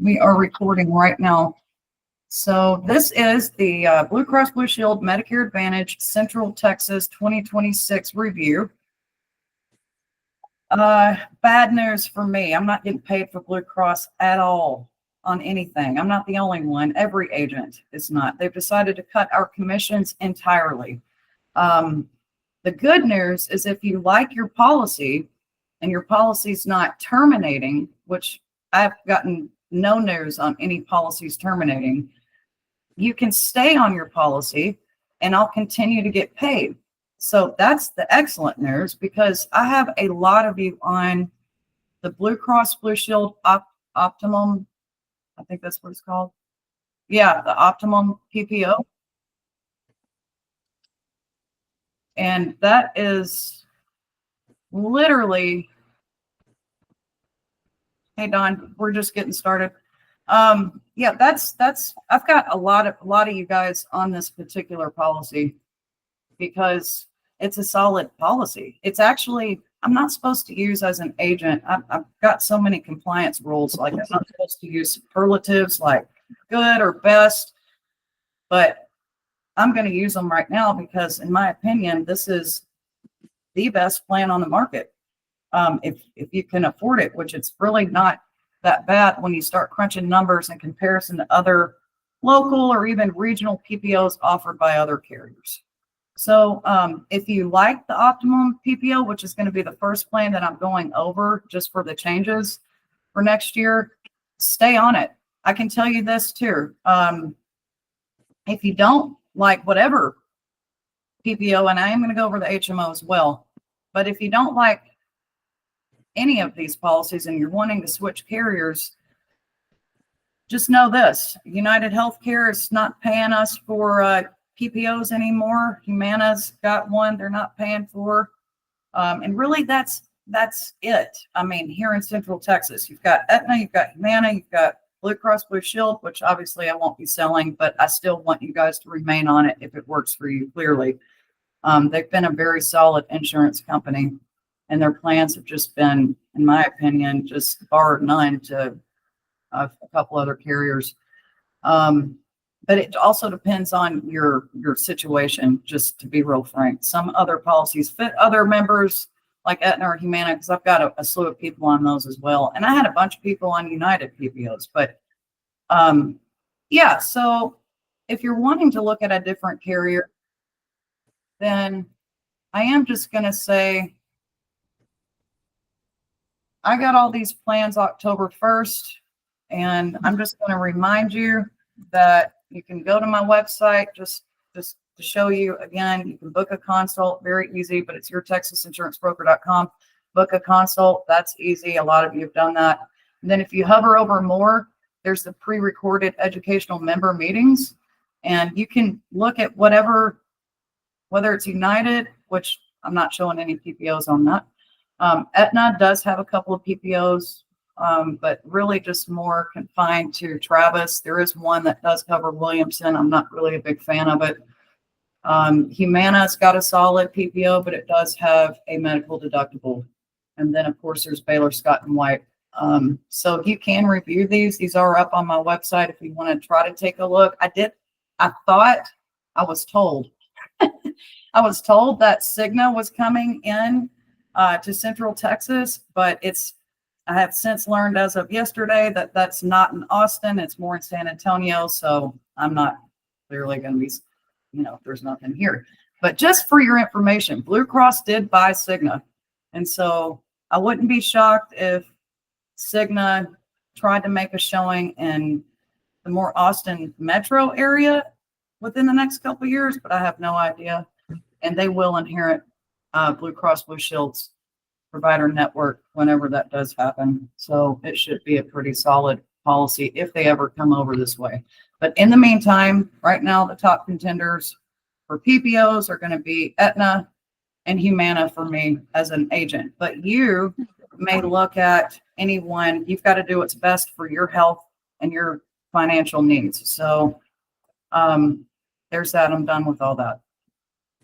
We are recording right now. So this is the Blue Cross Blue Shield Medicare Advantage Central Texas 2026 review. Bad news for me. I'm not getting paid for Blue Cross at all on anything. I'm not the only one. Every agent is not. They've decided to cut our commissions entirely. The good news is if you like your policy and your policy's not terminating, which I've gotten no news on any policies terminating, you can stay on your policy and I'll continue to get paid. So that's the excellent news, because I have a lot of you on the Blue Cross Blue Shield Optimum. I think that's what it's called. Yeah, the Optimum PPO. And that is literally, hey Don, we're just getting started. Yeah, that's I've got a lot of you guys on this particular policy because it's a solid policy. It's actually, I'm not supposed to use as an agent. I've got so many compliance rules, like I'm not supposed to use superlatives like good or best, but I'm going to use them right now because in my opinion, this is the best plan on the market. If you can afford it, which it's really not that bad when you start crunching numbers in comparison to other local or even regional PPOs offered by other carriers. So if you like the Optimum PPO, which is going to be the first plan that I'm going over just for the changes for next year, stay on it. I can tell you this too. If you don't like whatever PPO, and I am going to go over the HMO as well, but if you don't like any of these policies and you're wanting to switch carriers, just know this: United Healthcare is not paying us for PPOs anymore. Humana's got one they're not paying for. And really that's it. I mean, here in Central Texas, you've got Aetna, you've got Humana, you've got Blue Cross Blue Shield, which obviously I won't be selling, but I still want you guys to remain on it if it works for you, clearly. They've been a very solid insurance company, and their plans have just been, in my opinion, just bar none to a couple other carriers. But it also depends on your situation, just to be real frank. Some other policies fit other members like Aetna or Humana, because I've got a slew of people on those as well. And I had a bunch of people on United PPOs. But yeah, so if you're wanting to look at a different carrier, then I am just going to say, I got all these plans October 1st, and I'm just going to remind you that you can go to my website just to show you again. You can book a consult, very easy, but it's yourtexasinsurancebroker.com. Book a consult, that's easy. A lot of you have done that. And then if you hover over more, there's the pre-recorded educational member meetings, and you can look at whatever, whether it's United, which I'm not showing any PPOs on that. Aetna does have a couple of PPOs, but really just more confined to Travis. There is one that does cover Williamson. I'm not really a big fan of it. Humana's got a solid PPO, but it does have a medical deductible. And then, of course, there's Baylor, Scott & White. So you can review these. These are up on my website if you want to try to take a look. I was told that Cigna was coming in to Central Texas, but I have since learned as of yesterday that that's not in Austin. It's more in San Antonio. So I'm not clearly going to be, there's nothing here. But just for your information, Blue Cross did buy Cigna. And so I wouldn't be shocked if Cigna tried to make a showing in the more Austin metro area within the next couple of years, but I have no idea. And they will inherit Blue Cross Blue Shield's provider network whenever that does happen. So it should be a pretty solid policy if they ever come over this way. But in the meantime, right now, the top contenders for PPOs are going to be Aetna and Humana for me as an agent. But you may look at anyone. You've got to do what's best for your health and your financial needs. So there's that. I'm done with all that.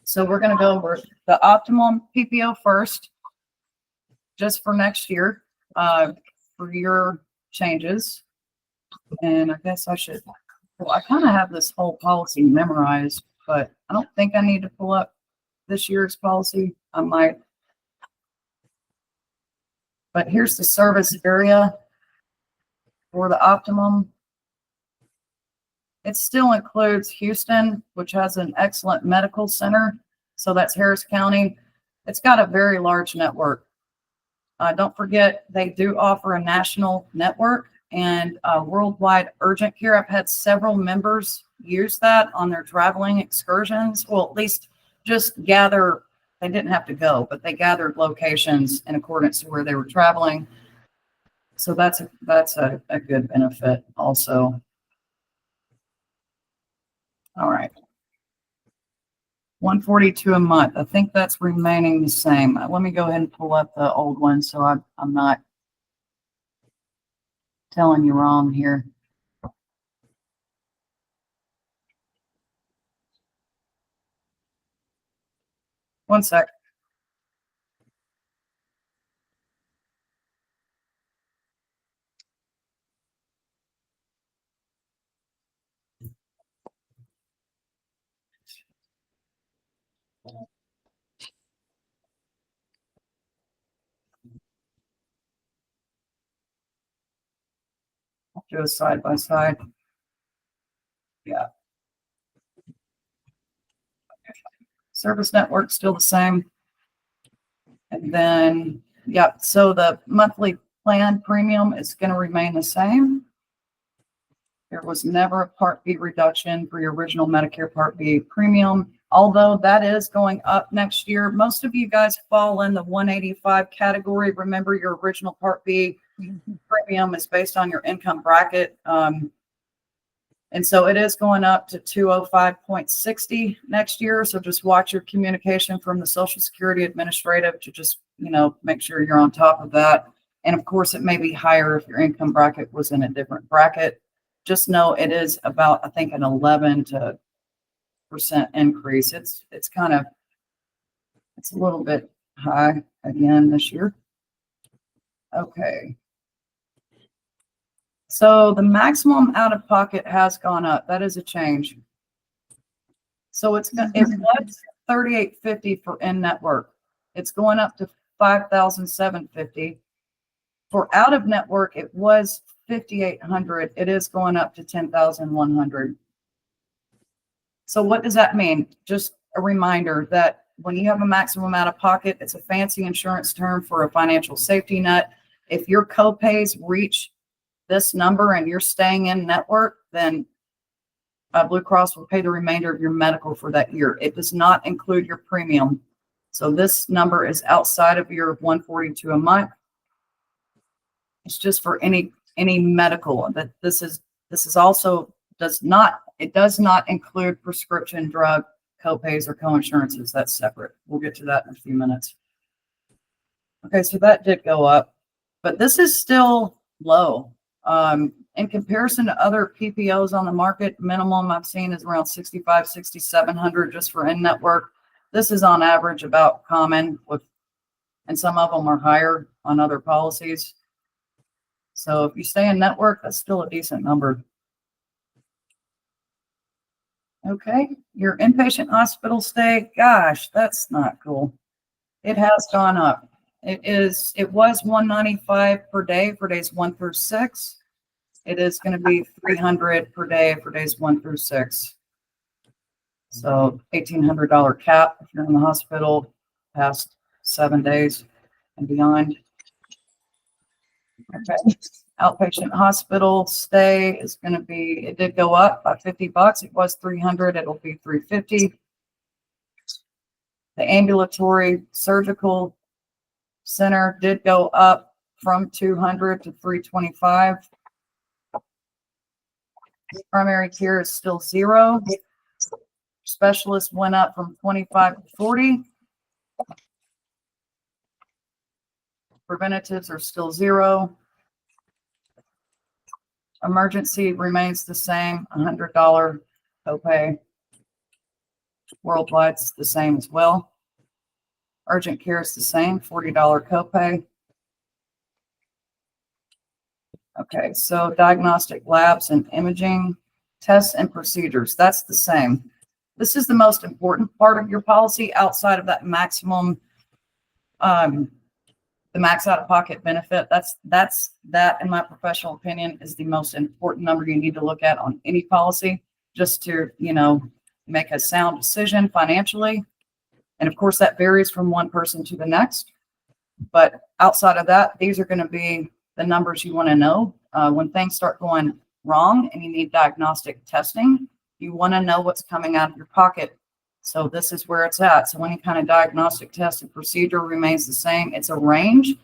So we're going to go over the Optimum PPO first, just for next year, for your changes. And I guess I should, well, I kind of have this whole policy memorized, but I don't think I need to pull up this year's policy. I might. But here's the service area for the optimum. It still includes Houston, which has an excellent medical center. So that's Harris County. It's got a very large network. Don't forget, they do offer a national network and worldwide urgent care. I've had several members use that on their traveling excursions. Well, at least just gather, they didn't have to go, but they gathered locations in accordance to where they were traveling. So that's a good benefit also. All right. 142 a month. I think that's remaining the same. Let me go ahead and pull up the old one so I'm not telling you wrong here. One sec. I'll do a side by side. Yeah. Service network still the same. And then, yeah, so the monthly plan premium is going to remain the same. There was never a Part B reduction for your original Medicare Part B premium, although that is going up next year. Most of you guys fall in the 185 category. Remember, your original Part B premium is based on your income bracket. And so it is going up to 205.60 next year. So just watch your communication from the Social Security Administrative to just, make sure you're on top of that. And of course, it may be higher if your income bracket was in a different bracket. Just know it is about, I think, an 11% increase. It's a little bit high again this year. Okay. So the maximum out of pocket has gone up. That is a change. So it was $3,850 for in network. It's going up to $5,750. For out of network, it was $5,800. It is going up to $10,100. So what does that mean? Just a reminder that when you have a maximum out of pocket, it's a fancy insurance term for a financial safety net. If your copays reach this number and you're staying in network, then Blue Cross will pay the remainder of your medical for that year. It does not include your premium. So this number is outside of your 142 a month. It's just for any medical. That this is also does not include prescription drug copays or coinsurances. That's separate. We'll get to that in a few minutes. Okay, so that did go up, but this is still low. In comparison to other PPOs on the market, minimum I've seen is around 6,500, 6,700 just for in-network. This is on average about common and some of them are higher on other policies. So if you stay in network, that's still a decent number. Okay, your inpatient hospital stay, gosh, that's not cool. It has gone up. It was $195 per day for days 1 through 6. It is going to be $300 per day for days 1 through 6. So $1,800 cap if you're in the hospital past 7 days and beyond. Okay. Outpatient hospital stay is going to be, it did go up by $50. It was $300. It'll be $350. The ambulatory surgical center did go up from $200 to $325. Primary care is still $0. Specialist went up from $25 to $40. Preventatives are still $0. Emergency remains the same, $100 copay. Worldwide's the same as well. Urgent care is the same, $40 copay. Okay, so diagnostic labs and imaging tests and procedures, that's the same. This is the most important part of your policy outside of that maximum, the max out-of-pocket benefit. That, in my professional opinion, is the most important number you need to look at on any policy, just to, make a sound decision financially. And of course, that varies from one person to the next. But outside of that, these are going to be the numbers you want to know. When things start going wrong and you need diagnostic testing, you want to know what's coming out of your pocket. So this is where it's at. So any kind of diagnostic test and procedure remains the same. It's a range,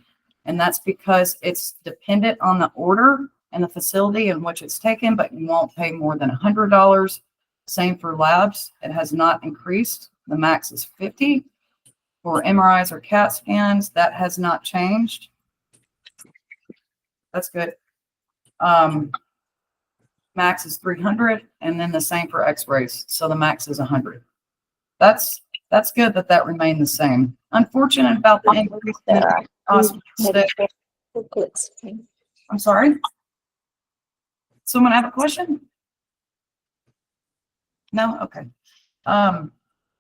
and that's because it's dependent on the order and the facility in which it's taken, but you won't pay more than $100. Same for labs. It has not increased. The max is $50. For MRIs or CAT scans, that has not changed. That's good. Max is $300, and then the same for X-rays. So the max is $100. That's good that remained the same. Unfortunate about the increase in hospital stay. I'm sorry. Someone have a question? No? Okay.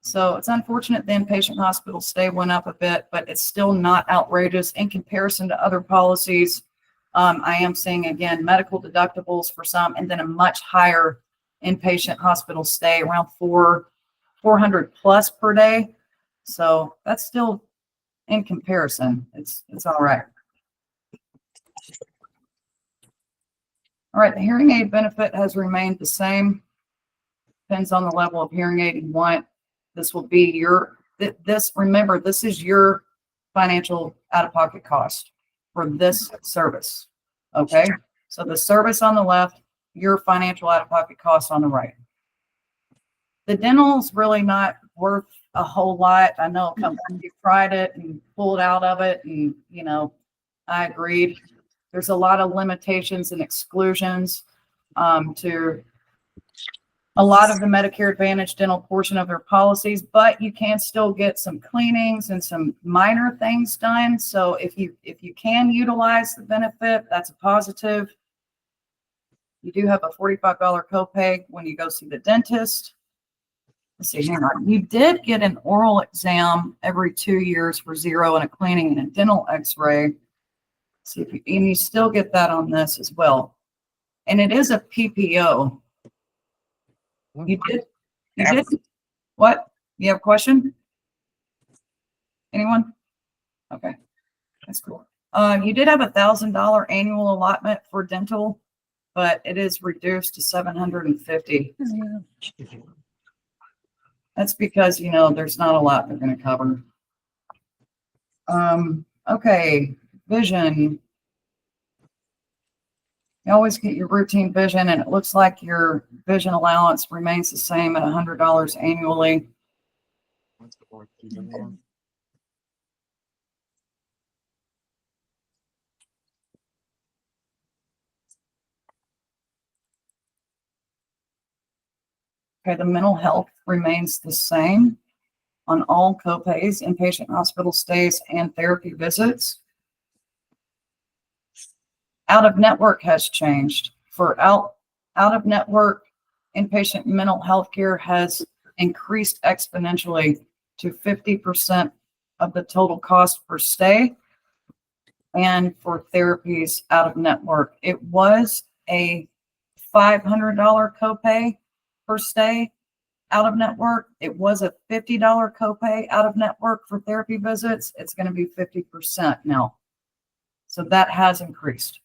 So it's unfortunate the inpatient hospital stay went up a bit, but it's still not outrageous in comparison to other policies. I am seeing, again, medical deductibles for some, and then a much higher inpatient hospital stay, around 400 plus per day. So that's still, in comparison, it's all right. All right, the hearing aid benefit has remained the same. Depends on the level of hearing aid you want. This will be remember, this is your financial out-of-pocket cost for this service. Okay, so the service on the left, your financial out-of-pocket cost on the right. The dental is really not worth a whole lot. I know a company tried it and pulled out of it, and I agreed. There's a lot of limitations and exclusions to a lot of the Medicare Advantage dental portion of their policies, but you can still get some cleanings and some minor things done. So if you can utilize the benefit, that's a positive. You do have a $45 copay when you go see the dentist. Let's see, hang on. You did get an oral exam every 2 years for $0 and a cleaning and a dental x-ray. See if and you still get that on this as well. And it is a PPO. You did what? You have a question? Anyone? Okay, that's cool. You did have $1,000 annual allotment for dental, but it is reduced to $750. That's because there's not a lot they're going to cover. Okay, vision. You always get your routine vision, and it looks like your vision allowance remains the same at $100 annually. Okay, the mental health remains the same on all copays, inpatient hospital stays, and therapy visits. Out of network has changed. For out of network, inpatient mental health care has increased exponentially to 50% of the total cost per stay. And for therapies out of network, it was a $500 copay per stay out of network. It was a $50 copay out of network for therapy visits. It's going to be 50% now. So that has increased.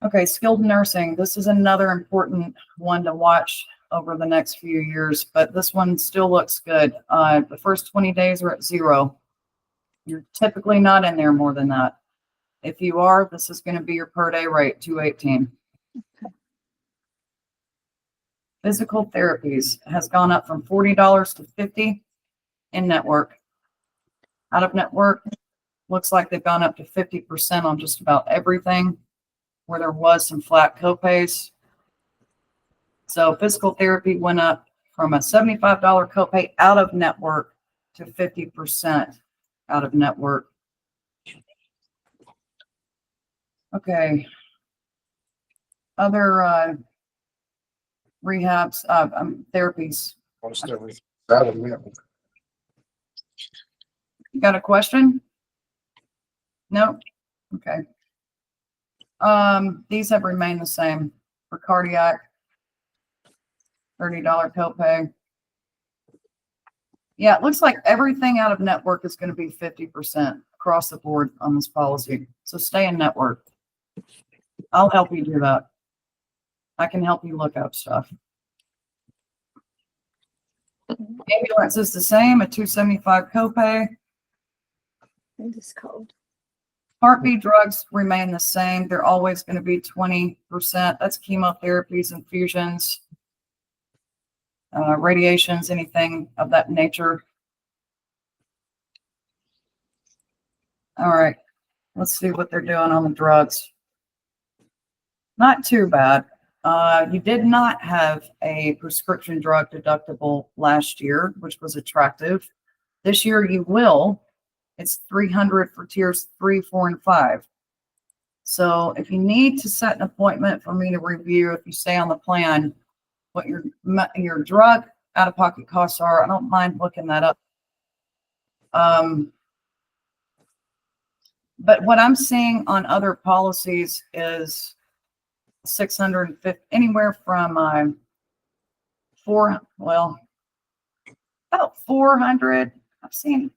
Okay, skilled nursing. This is another important one to watch over the next few years, but this one still looks good. The first 20 days are at $0. You're typically not in there more than that. If you are, this is going to be your per day rate, $218. Physical therapies has gone up from $40 to $50 in network. Out of network, looks like they've gone up to 50% on just about everything, where there was some flat copays. So physical therapy went up from a $75 copay out of network to 50% out of network. Okay. Other rehabs, therapies. You got a question? No? Okay. These have remained the same for cardiac, $30 copay. Yeah, it looks like everything out of network is going to be 50% across the board on this policy. So stay in network. I'll help you do that. I can help you look up stuff. Ambulance is the same, a $275 copay. It is cold. Part B drugs remain the same. They're always going to be 20%. That's chemotherapies, infusions, radiations, anything of that nature. All right, let's see what they're doing on the drugs. Not too bad. You did not have a prescription drug deductible last year, which was attractive. This year you will. It's $300 for tiers 3, 4, and 5. So if you need to set an appointment for me to review, if you stay on the plan, what your drug out-of-pocket costs are, I don't mind looking that up. But what I'm seeing on other policies is 650, anywhere from about 400. I've seen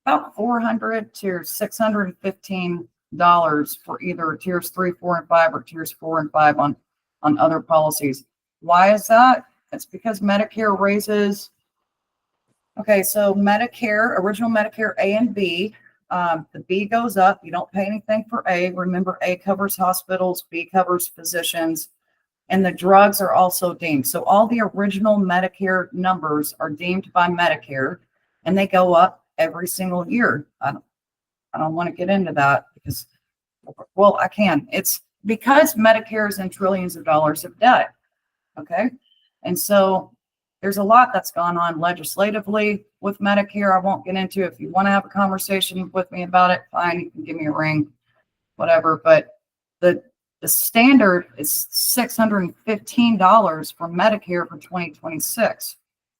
about 400 to $615 for either tiers 3, 4, and 5 or tiers 4 and 5 on other policies. Why is that? It's because Medicare raises. Okay, so Medicare, original Medicare A and B, the B goes up. You don't pay anything for A. Remember, A covers hospitals, B covers physicians, and the drugs are also deemed. So all the original Medicare numbers are deemed by Medicare, and they go up every single year. I don't want to get into that because, well, I can. It's because Medicare is in trillions of dollars of debt. Okay, and so there's a lot that's gone on legislatively with Medicare. I won't get into. If you want to have a conversation with me about it, fine, you can give me a ring, whatever. But the standard is $615 for Medicare for 2026.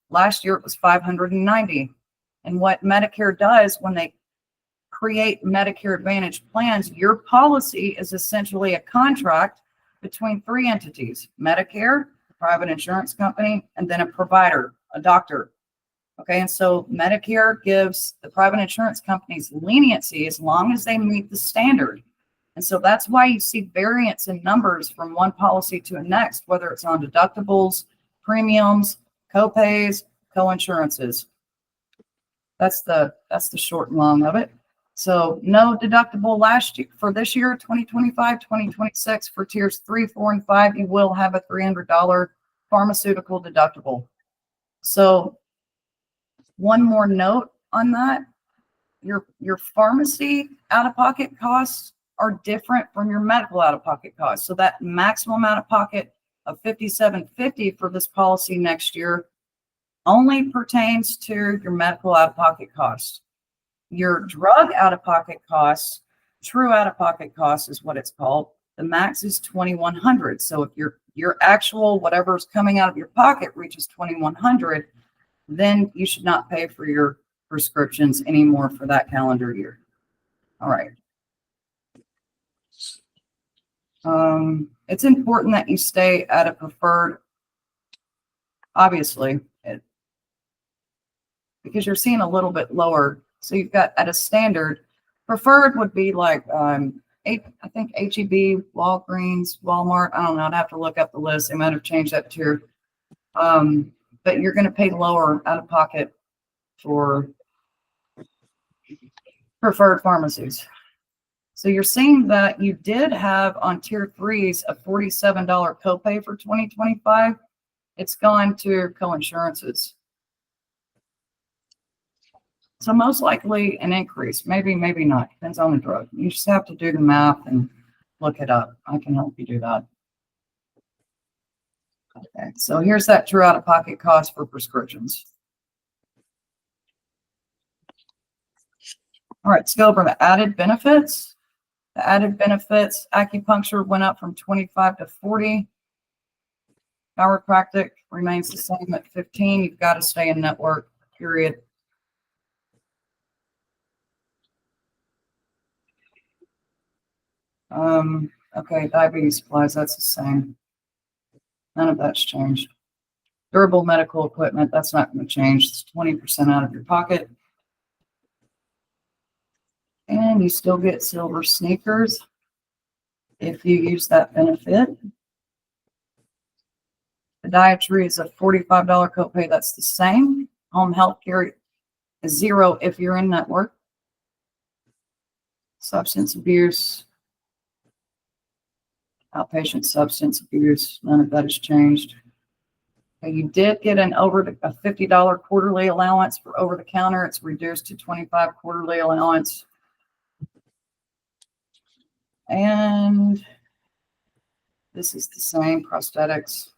Last year it was $590. And what Medicare does when they create Medicare Advantage plans, your policy is essentially a contract between 3 entities: Medicare, private insurance company, and then a provider, a doctor. Okay, and so Medicare gives the private insurance companies leniency as long as they meet the standard. And so that's why you see variance in numbers from one policy to the next, whether it's on deductibles, premiums, copays, co-insurances. That's the short and long of it. So no deductible last year. For this year, 2025, 2026, for tiers 3, 4, and 5, you will have a $300 pharmaceutical deductible. So one more note on that, your pharmacy out-of-pocket costs are different from your medical out-of-pocket costs. So that maximum out-of-pocket of $57.50 for this policy next year only pertains to your medical out-of-pocket costs. Your drug out-of-pocket costs, true out-of-pocket costs is what it's called. The max is $2,100. So if your actual whatever's coming out of your pocket reaches $2,100, then you should not pay for your prescriptions anymore for that calendar year. All right. It's important that you stay at a preferred, obviously, because you're seeing a little bit lower. So you've got at a standard, preferred would be like, I think HEB, Walgreens, Walmart. I don't know. I'd have to look up the list. They might have changed that tier. But you're going to pay lower out of pocket for preferred pharmacies. So you're seeing that you did have on tier 3s a $47 copay for 2025. It's gone to co-insurances. So most likely an increase, maybe not, depends on the drug. You just have to do the math and look it up. I can help you do that. Okay, so here's that true out-of-pocket cost for prescriptions. All right, let's go over the added benefits. The added benefits, acupuncture went up from 25 to 40. Chiropractic remains the same at 15. You've got to stay in network, period. Okay, diabetes supplies, that's the same. None of that's changed. Durable medical equipment, that's not going to change. It's 20% out of your pocket. And you still get silver sneakers if you use that benefit. The dietary is a $45 copay, that's the same. Home health care is $0 if you're in network. Substance abuse, outpatient substance abuse, none of that has changed. You did get a $50 quarterly allowance for over the counter. It's reduced to $25 quarterly allowance. And this is the same, prosthetics,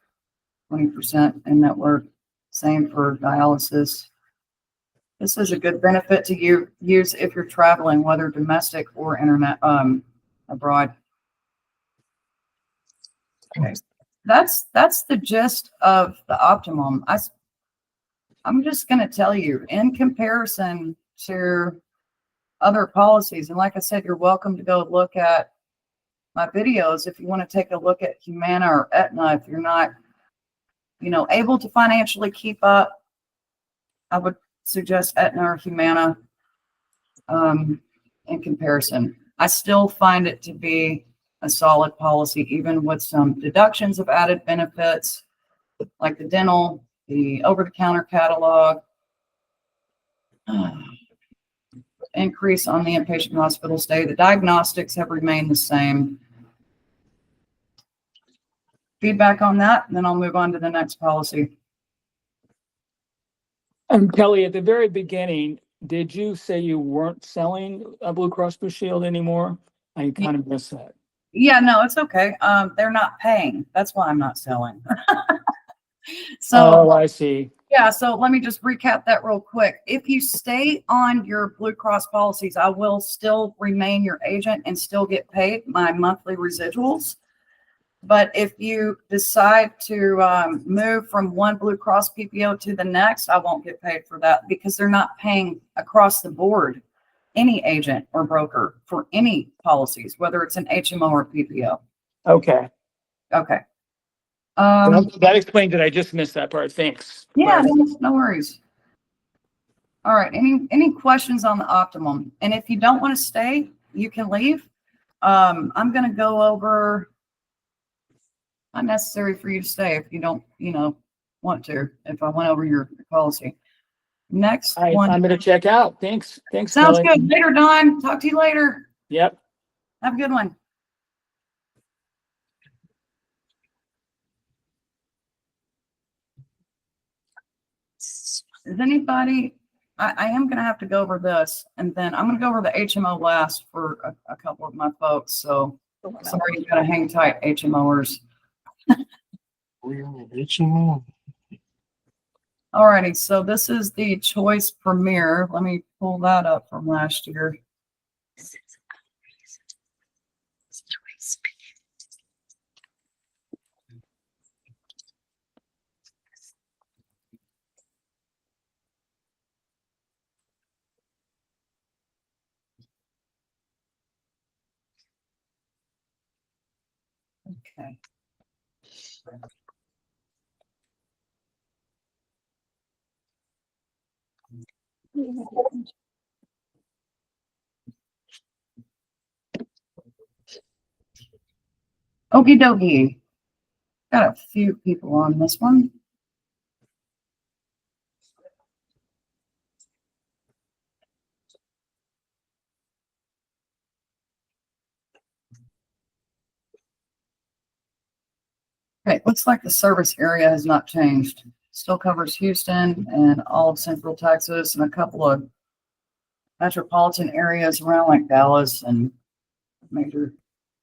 20% in network, same for dialysis. This is a good benefit to use if you're traveling, whether domestic or internet abroad. Okay. That's the gist of the Optimum. I'm just going to tell you, in comparison to other policies, and like I said, you're welcome to go look at my videos if you want to take a look at Humana or Aetna. If you're not, able to financially keep up, I would suggest Aetna or Humana in comparison. I still find it to be a solid policy, even with some deductions of added benefits like the dental, the over-the-counter catalog, increase on the inpatient hospital stay. The diagnostics have remained the same. Feedback on that, and then I'll move on to the next policy. Kelly, at the very beginning, did you say you weren't selling a Blue Cross Blue Shield anymore? I kind of missed that. Yeah, no, it's okay. They're not paying. That's why I'm not selling. Oh, I see. Yeah, so let me just recap that real quick. If you stay on your Blue Cross policies, I will still remain your agent and still get paid my monthly residuals. But if you decide to move from one Blue Cross PPO to the next, I won't get paid for that because they're not paying across the board any agent or broker for any policies, whether it's an HMO or PPO. Okay. Okay. That explains it. I just missed that part. Thanks. Yeah, no worries. All right. Any questions on the Optimum? And if you don't want to stay, you can leave. I'm going to go over. Not necessary for you to stay if you don't, want to. If I went over your policy. Next one. I'm going to check out. Thanks. Sounds Kelly. good. Later, Don. Talk to you later. Yep. Have a good one. Is anybody? I am going to have to go over this, and then I'm going to go over the HMO last for a couple of my folks. So sorry, you got to hang tight, HMOers. We're on the HMO. Alrighty, so this is the Choice Premier. Let me pull that up from last year. Okay. Okie dokie. Got a few people on this one. Okay, looks like the service area has not changed. Still covers Houston and all of Central Texas and a couple of metropolitan areas around like Dallas and major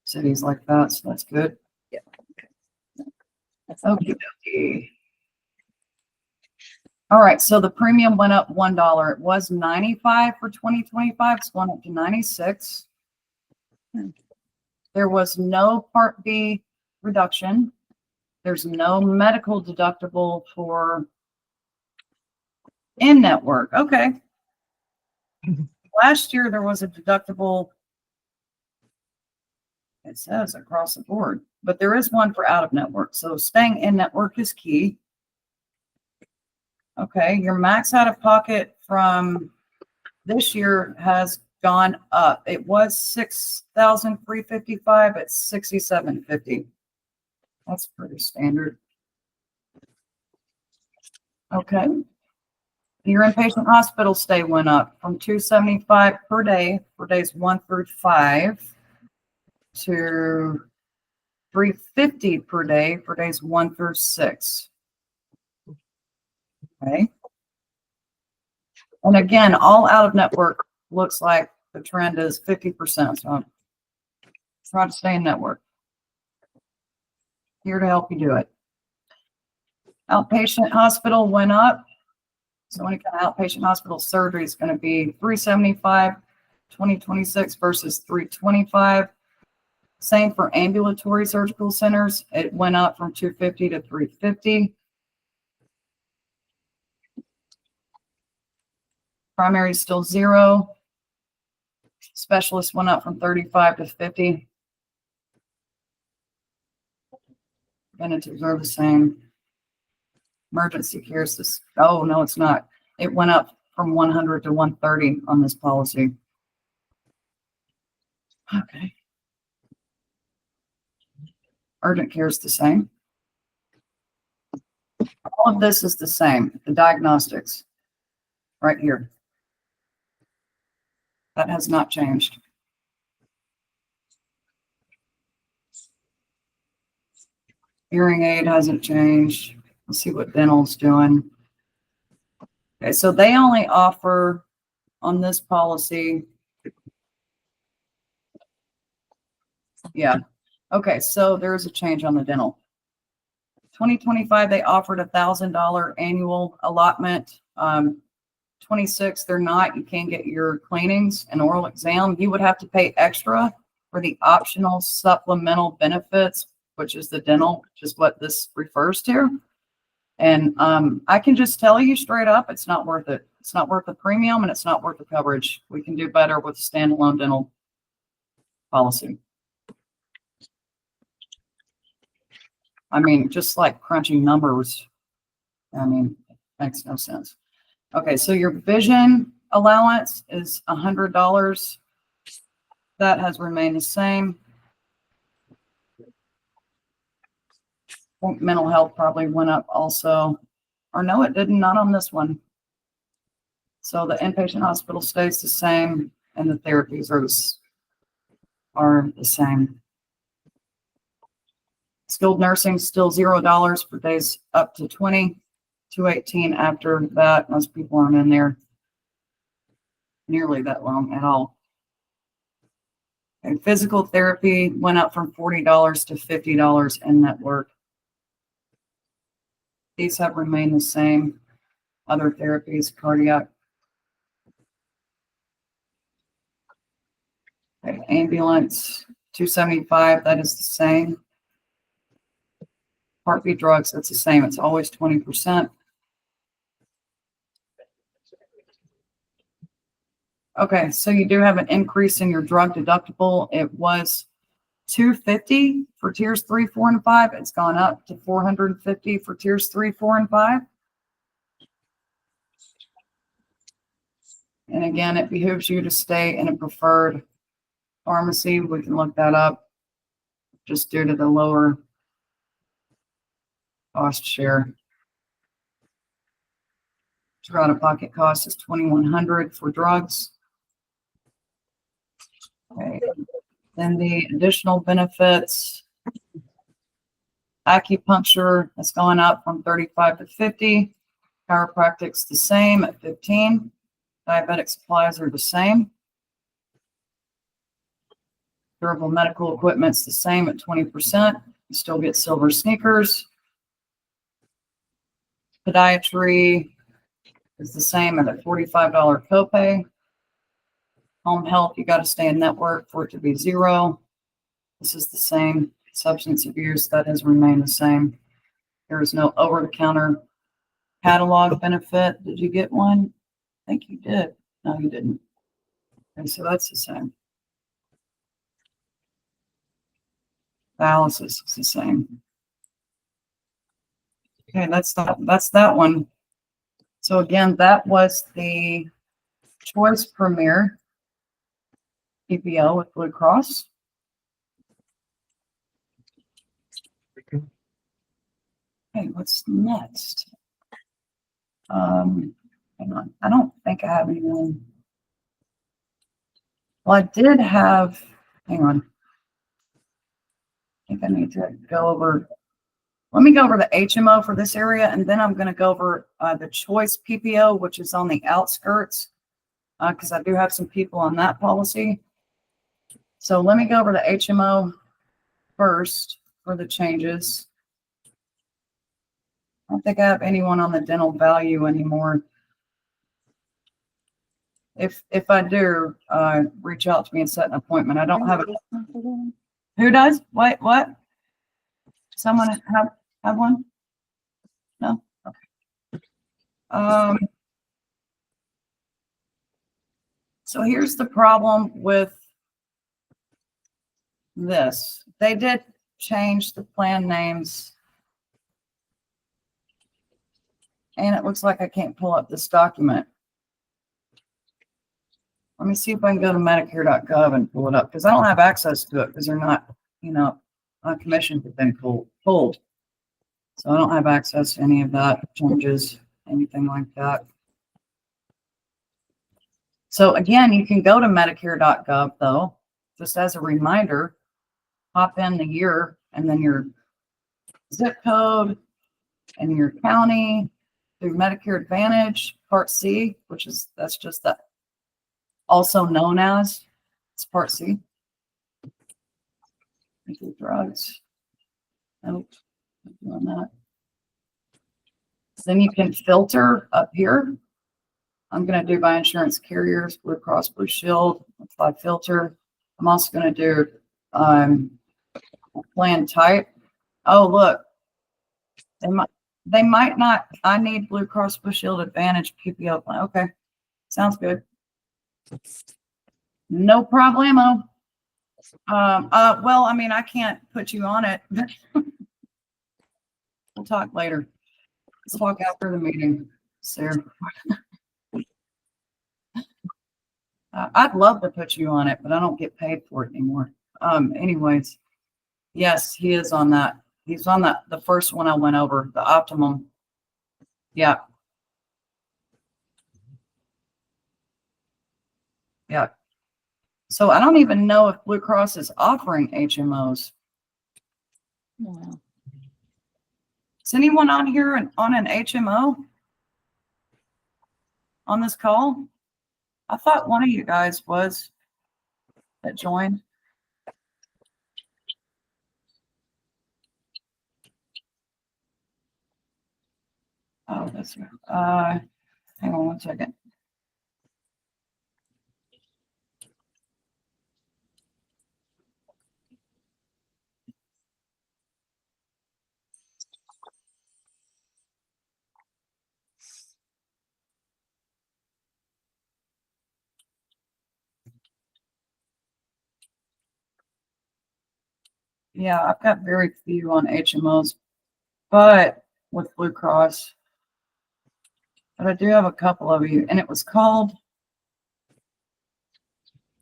cities like that. So that's good. Yeah. Okie dokie. All right, so the premium went up $1. It was $95 for 2025. It's going up to $96. There was no Part B reduction. There's no medical deductible for in-network. Okay. Last year, there was a deductible. It says across the board, but there is one for out of network. So staying in network is key. Okay. Your max out of pocket from this year has gone up. It was $6,355. It's $6,750. That's pretty standard. Okay. Your inpatient hospital stay went up from $275 per day for days 1 through 5 to $350 per day for days 1 through 6. Okay. And again, all out of network looks like the trend is 50%. So try to stay in network. Here to help you do it. Outpatient hospital went up. So any kind of outpatient hospital surgery is going to be $375, 2026 versus $325. Same for ambulatory surgical centers. It went up from $250 to $350. Primary is still $0. Specialist went up from $35 to $50. Preventatives are the same. Emergency care is this. Oh, no, it's not. It went up from 100 to 130 on this policy. Okay. Urgent care is the same. All of this is the same. The diagnostics right here. That has not changed. Hearing aid hasn't changed. Let's see what dental's doing. Okay, so they only offer on this policy. Yeah. Okay, so there's a change on the dental. 2025, they offered $1,000 annual allotment. 26, they're not. You can't get your cleanings and oral exam. You would have to pay extra for the optional supplemental benefits, which is the dental, which is what this refers to. And I can just tell you straight up, it's not worth it. It's not worth the premium and it's not worth the coverage. We can do better with a standalone dental policy. I mean, just like crunching numbers, I mean, it makes no sense. Okay, so your vision allowance is $100. That has remained the same. I think mental health probably went up also. Or no, it didn't, not on this one. So the inpatient hospital stays the same and the therapies are the same. Skilled nursing still $0 for days up to 20, $218 after that. Most people aren't in there nearly that long at all. And physical therapy went up from $40 to $50 in network. These have remained the same. Other therapies, cardiac. Okay, ambulance, $275, that is the same. Part B drugs, that's the same. It's always 20%. Okay, so you do have an increase in your drug deductible. It was $250 for tiers 3, 4, and 5. It's gone up to $450 for tiers 3, 4, and 5. And again, it behooves you to stay in a preferred pharmacy. We can look that up just due to the lower cost share. Your out-of-pocket cost is $2,100 for drugs. Okay. Then the additional benefits, acupuncture has gone up from 35 to 50. Chiropractic's the same at 15. Diabetic supplies are the same. Durable medical equipment's the same at 20%. You still get silver sneakers. Podiatry is the same at a $45 copay. Home health, you got to stay in network for it to be $0. This is the same. Substance abuse, that has remained the same. There is no over-the-counter catalog benefit. Did you get one? I think you did. No, you didn't. And so that's the same. Dialysis is the same. Okay, that's that one. So again, that was the Choice Premier PPO with Blue Cross. Okay, what's next? Hang on. I don't think I have anyone. Well, I did have, hang on. I think I need to go over, let me go over the HMO for this area, and then I'm going to go over the Choice PPO, which is on the outskirts, because I do have some people on that policy. So let me go over the HMO first for the changes. I don't think I have anyone on the dental value anymore. If I do, reach out to me and set an appointment. I don't have it. Who does? What? Someone have one? No? Okay. So here's the problem with this. They did change the plan names. And it looks like I can't pull up this document. Let me see if I can go to Medicare.gov and pull it up, because I don't have access to it because they're not, commissions have been pulled. So I don't have access to any of that, changes, anything like that. So again, you can go to Medicare.gov though, just as a reminder, pop in the year and then your zip code and your county through Medicare Advantage Part C, that's just that. Also known as, it's Part C. Drugs. Nope, not doing that. Then you can filter up here. I'm going to do by insurance carriers, Blue Cross Blue Shield, apply filter. I'm also going to do plan type. Oh, look, they might not. I need Blue Cross Blue Shield Advantage PPO plan. Okay, sounds good. No problemo. Well, I mean, I can't put you on it. We'll talk later. Let's talk after the meeting, Sarah. I'd love to put you on it, but I don't get paid for it anymore. Anyways, yes, he is on that. He's on that. The first one I went over, the optimum. Yeah. Yeah. So I don't even know if Blue Cross is offering HMOs. Wow. Is anyone on here on an HMO on this call? I thought one of you guys was that joined. Oh, that's right. Hang on one second. Yeah, I've got very few on HMOs, but with Blue Cross. But I do have a couple of you, and it was called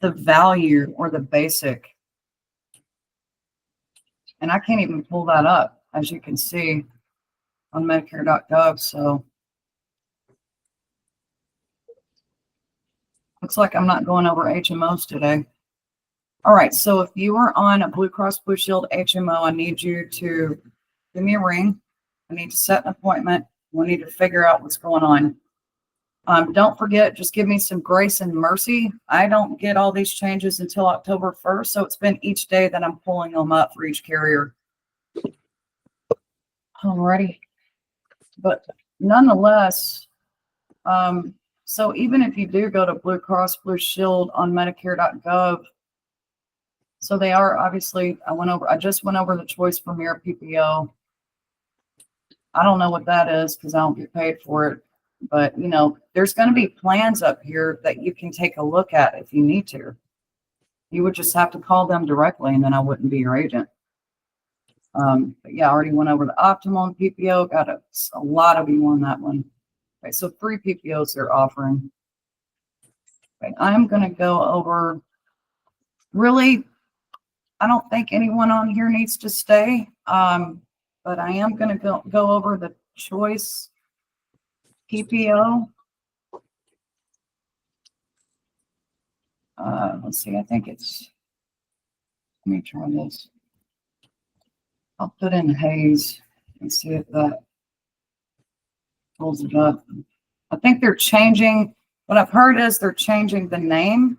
the value or the basic. And I can't even pull that up, as you can see on Medicare.gov. So looks like I'm not going over HMOs today. All right, so if you are on a Blue Cross Blue Shield HMO, I need you to give me a ring. I need to set an appointment. We need to figure out what's going on. Don't forget, just give me some grace and mercy. I don't get all these changes until October 1st, so it's been each day that I'm pulling them up for each carrier. Alrighty. But nonetheless, so even if you do go to Blue Cross Blue Shield on Medicare.gov, So they are obviously, I just went over the Choice Premier PPO. I don't know what that is because I don't get paid for it. But, you know, there's going to be plans up here that you can take a look at if you need to. You would just have to call them directly and then I wouldn't be your agent. But yeah, I already went over the optimal PPO, got a lot of you on that one. Okay, so 3 PPOs they're offering. Okay, I'm going to go over, really, I don't think anyone on here needs to stay, but I am going to go over the Choice PPO. Let's see, I think it's, let me try this. I'll put in Hayes and see if that pulls it up. I think they're changing, what I've heard is they're changing the name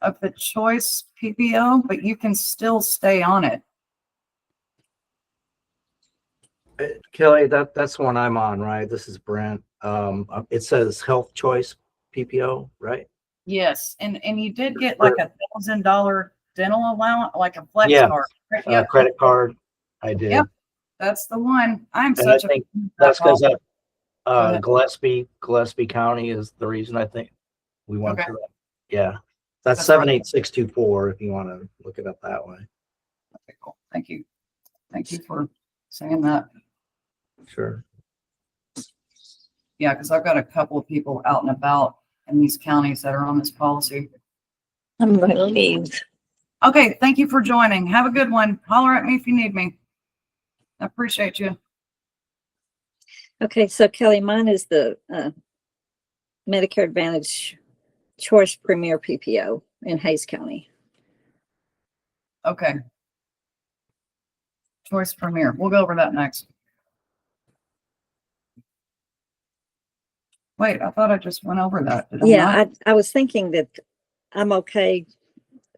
of the Choice PPO, but you can still stay on it. Kelly, that's the one I'm on, right? This is Brent. It says Health Choice PPO, right? Yes, and you did get like $1,000 dental allowance, like a flex Yeah. card. Yep, Credit card. I did. Yep. That's the one. I'm And such I a think that's because ahead. Gillespie County is the reason I think we went Okay. through it. Yeah. That's That's right. 78624 if you want to look it up that way. Okay, cool. Thank you. Thank you for saying that. Sure. Yeah, because I've got a couple of people out and about in these counties that are on this policy. I'm going to leave. Okay, thank you for joining. Have a good one. Holler at me if you need me. I appreciate you. Okay, so Kelly, mine is the Medicare Advantage Choice Premier PPO in Hayes County. Okay. Choice Premier. We'll go over that next. Wait, I thought I just went over that. Did I Yeah, not? I was thinking that I'm okay,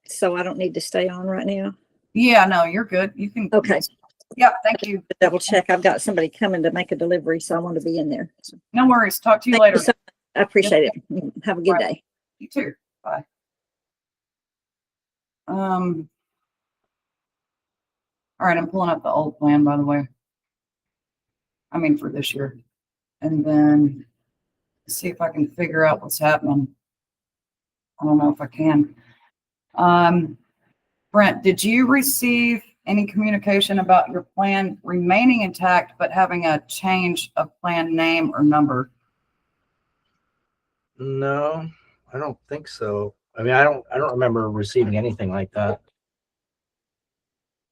so I don't need to stay on right now. Yeah, no, you're good. You can. Okay. Yeah, thank you. Double check. I've got somebody coming to make a delivery, so I want to be in there. So, No worries. Talk to you thank later. you so much. I appreciate it. Have a good Bye. day. You too. Bye. All right, I'm pulling up the old plan, by the way. I mean, for this year. And then see if I can figure out what's happening. I don't know if I can. Brent, did you receive any communication about your plan remaining intact, but having a change of plan name or number? No, I don't think so. I mean, I don't remember receiving anything like that.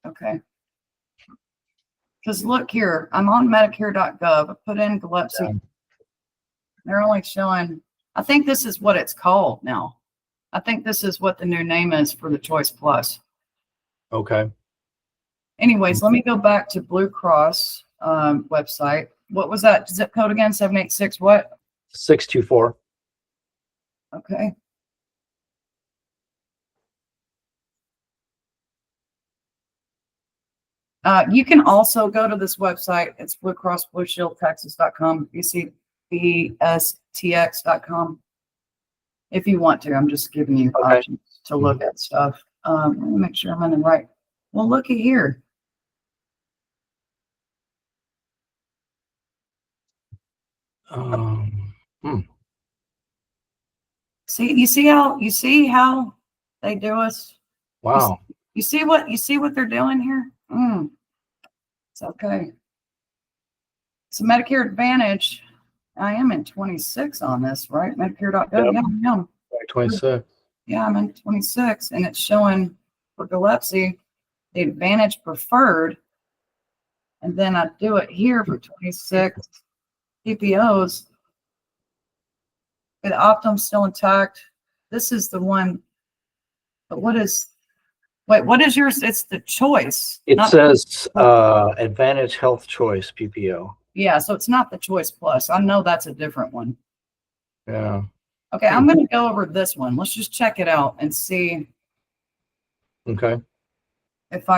Okay. Because look here, I'm on Medicare.gov. I put in Gillespie. Yeah. They're only showing, I think this is what it's called now. I think this is what the new name is for the Choice Plus. Okay. Anyways, let me go back to Blue Cross website. What was that zip code again? 786 what? 624. Okay. You can also go to this website. It's BlueCrossBlueShieldTexas.com, BCBSTX.com. If you want to, I'm just giving you Okay. options to look at stuff. Let me make sure I'm in the right. Well, looky here. See, you see how they do us? Wow. You see what they're doing here? It's okay. So Medicare Advantage, I am in 26 on this, right? Medicare.gov. Yep. Yeah, 26. yeah, I'm in 26, and it's showing for Gillespie the Advantage Preferred, and then I do it here for 26 PPOs. The Optum's still intact. This is the one, but what is yours? It's the Choice. It not- says Advantage Health Choice PPO. Yeah, so it's not the Choice Plus. I know that's a different one. Yeah. Okay, I'm going to go over this one. Let's just check it out and see Okay. if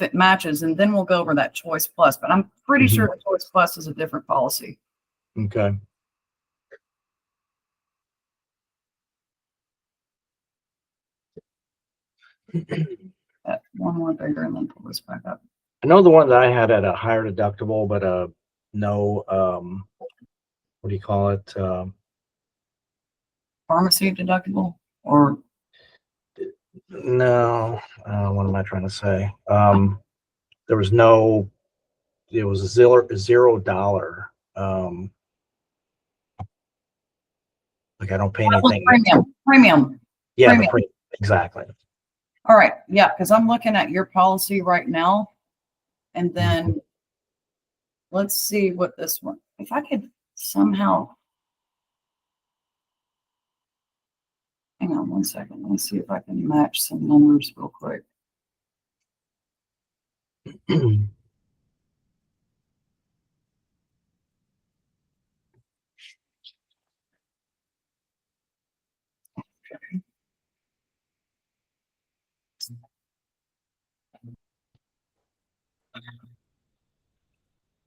it matches, and then we'll go over that Choice Plus. But I'm pretty sure the Choice Plus is a different policy. Okay. That one more bigger and then pull this back up. I know the one that I had at a higher deductible, but no, what do you call it? Pharmacy deductible or No, what am I trying to say? There was no, it was $0. Like I don't pay anything. premium. Yeah, the premium. premium, exactly. All right. Yeah. Cause I'm looking at your policy right now. And then let's see what this one, if I could somehow, hang on one second. Let me see if I can match some numbers real quick.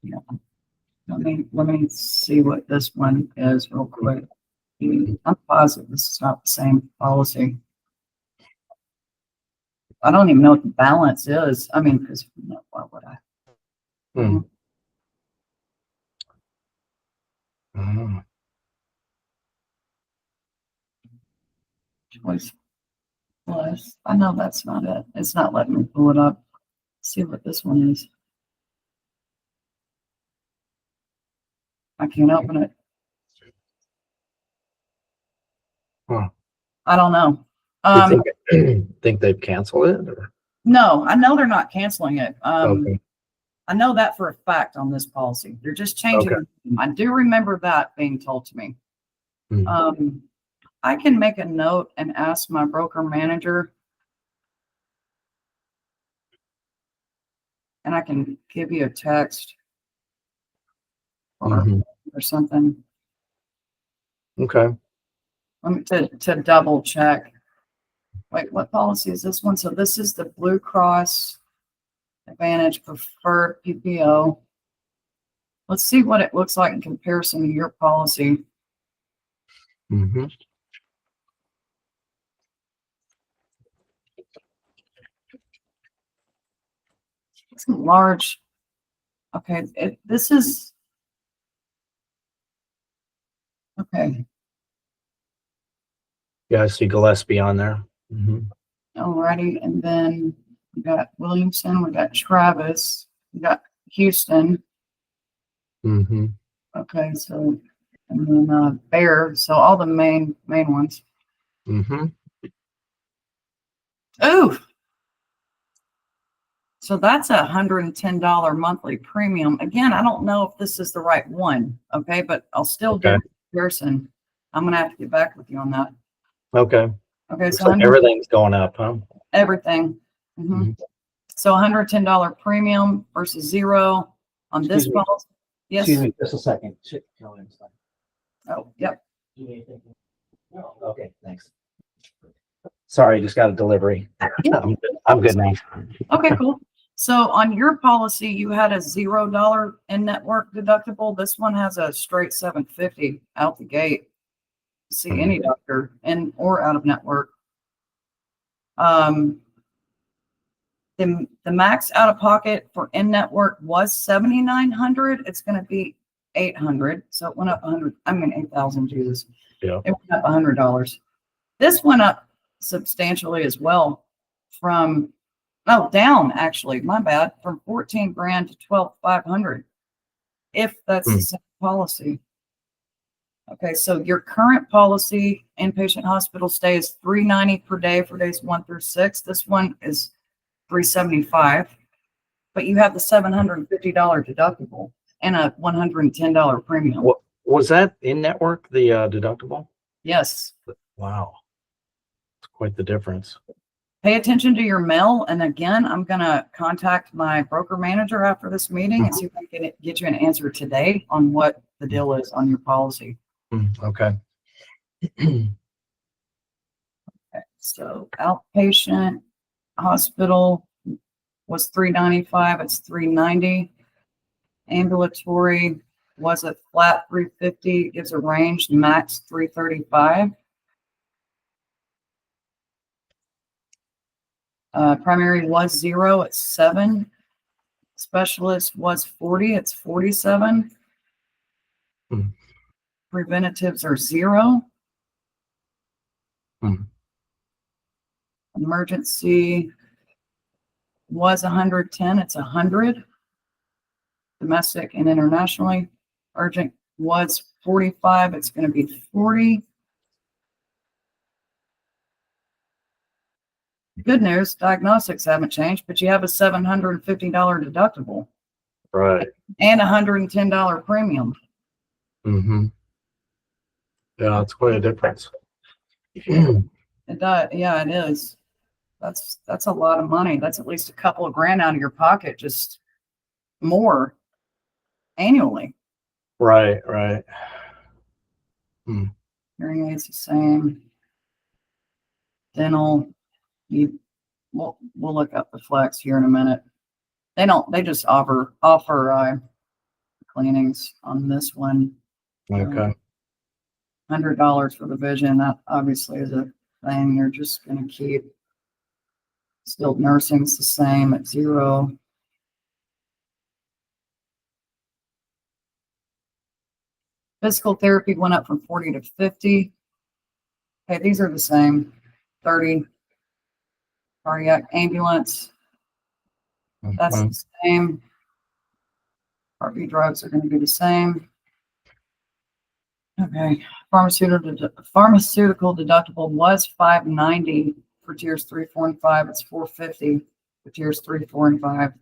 Yeah. Let me see what this one is real quick. I'm positive this is not the same policy. I don't even know what the balance is. I mean, because why would I? Hmm. Mhm. Choice plus. I know that's not it. It's not letting me pull it up. See what this one is. I can't open it. Huh. I don't know. You think they've canceled it? Or? No, I know they're not canceling it. Okay. I know that for a fact on this policy. They're just changing. Okay. I do remember that being told to me. Hmm. I can make a note and ask my broker manager, and I can give you a text or, Mhm. or something. Okay. Let me to double check. Wait, what policy is this one? So this is the Blue Cross Advantage Preferred PPO. Let's see what it looks like in comparison to your policy. Hmm. It's large. Okay, this is okay. Yeah, I see Gillespie on there. Hmm. Alrighty, and then we got Williamson, we got Travis, we got Houston. Hmm. Okay, so and then Bear. So all the main ones. Hmm. Ooh. So that's $110 monthly premium. Again, I don't know if this is the right one. Okay, but I'll still do Okay. a comparison. I'm gonna have to get back with you on that. Okay. Okay, Looks so like everything's going up, huh? everything. Mhm. Mhm. So $110 premium versus zero on this Excuse me. policy. Yes. Excuse me, just a second. Oh, yep. Okay, thanks. Sorry, just got a delivery. Yeah. I'm good now. Okay, cool. So on your policy, you had a $0 in-network deductible. This one has a straight $750 out the gate. See any doctor in or out of network. The max out of pocket for in-network was $7,900. It's going to be $800. So it went up 100. I mean, 8,000. Jesus. Yeah. It went up $100. This went up substantially as well from, down actually, my bad, from 14 grand to 12,500. If that's the same policy. Okay, so your current policy, inpatient hospital stay is $390 per day for days 1 through 6. This one is $375, but you have the $750 deductible and a $110 premium. What was that in network, the deductible? Yes. Wow. It's quite the difference. Pay attention to your mail. And again, I'm going to contact my broker manager after this meeting and see if I can get you an answer today on what the deal is on your policy. Okay. Okay, so outpatient hospital was $395. It's $390. Ambulatory was a flat $350. Gives a range max $335. Primary was 0, it's 7. Specialist was 40, it's 47. Hmm. Preventatives are 0. Hmm. Emergency was 110, it's 100. Domestic and internationally. Urgent was 45, it's going to be 40. Good news, diagnostics haven't changed, but you have a $750 deductible Right. and a $110 premium. Mm-hmm. Yeah, it's quite a difference. It does, yeah, it is. That's a lot of money. That's at least a couple of grand out of your pocket, just more annually. Right, right. Hearing aids the same. Dental, we'll look up the flex here in a minute. They just offer cleanings on this one. Okay. $100 for the vision. That obviously is a thing you're just going to keep. Skilled nursing's the same at 0. Physical therapy went up from 40 to 50. Okay, these are the same. 30. Cardiac ambulance, that's Mhm. the same. Part B drugs are going to be the same. Okay, pharmaceutical deductible was $590 for tiers 3, 4, and 5. It's $450 for tiers 3, 4, and 5.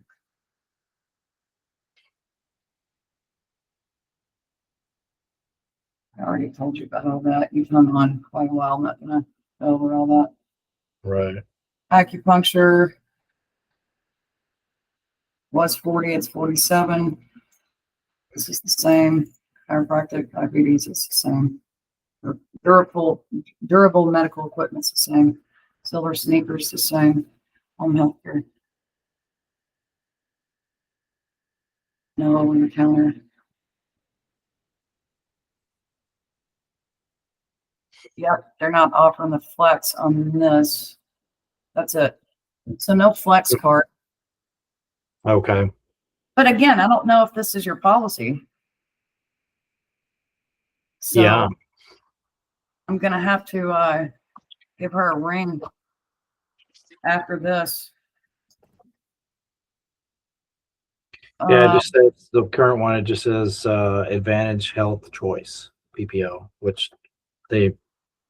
I already told you about all that. You've hung on quite a while. I'm not gonna go over all that. Right. Acupuncture was 40, it's 47. This is the same. Chiropractic, diabetes is the same. Durable medical equipment's the same. Silver sneakers the same. Home health care. No on the counter. Yep, they're not offering the flex on this. That's it. So no flex card. Okay. But again, I don't know if this is your policy. So Yeah. I'm gonna have to give her a ring after this. Yeah, it Uh, just says the current one, it just says Advantage Health Choice PPO, which they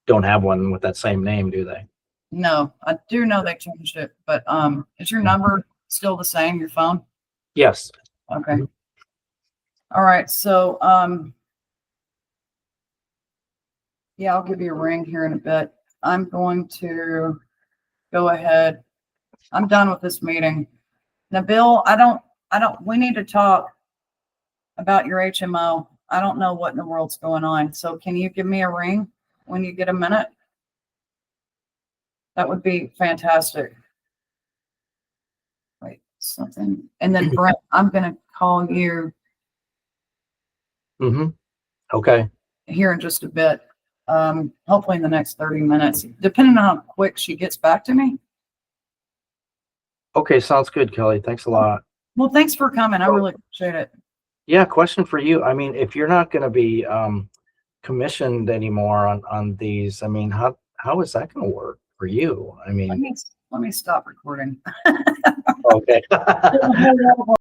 don't have one with that same name, do they? no, I do know they changed it, but is your number still the same, your phone? Yes. Okay. All right, so yeah, I'll give you a ring here in a bit. I'm going to go ahead. I'm done with this meeting. Now, Bill, we need to talk about your HMO. I don't know what in the world's going on. So can you give me a ring when you get a minute? That would be fantastic. Wait, something. And then Brent, I'm going to call you Mm-hmm. Okay. here in just a bit. Hopefully in the next 30 minutes, depending on how quick she gets back to me. Okay, sounds good, Kelly. Thanks a lot. Well, thanks for coming. I really appreciate it. Yeah, question for you. I mean, if you're not going to be commissioned anymore on these, I mean, how is that going to work for you? I mean, Let me stop recording. okay.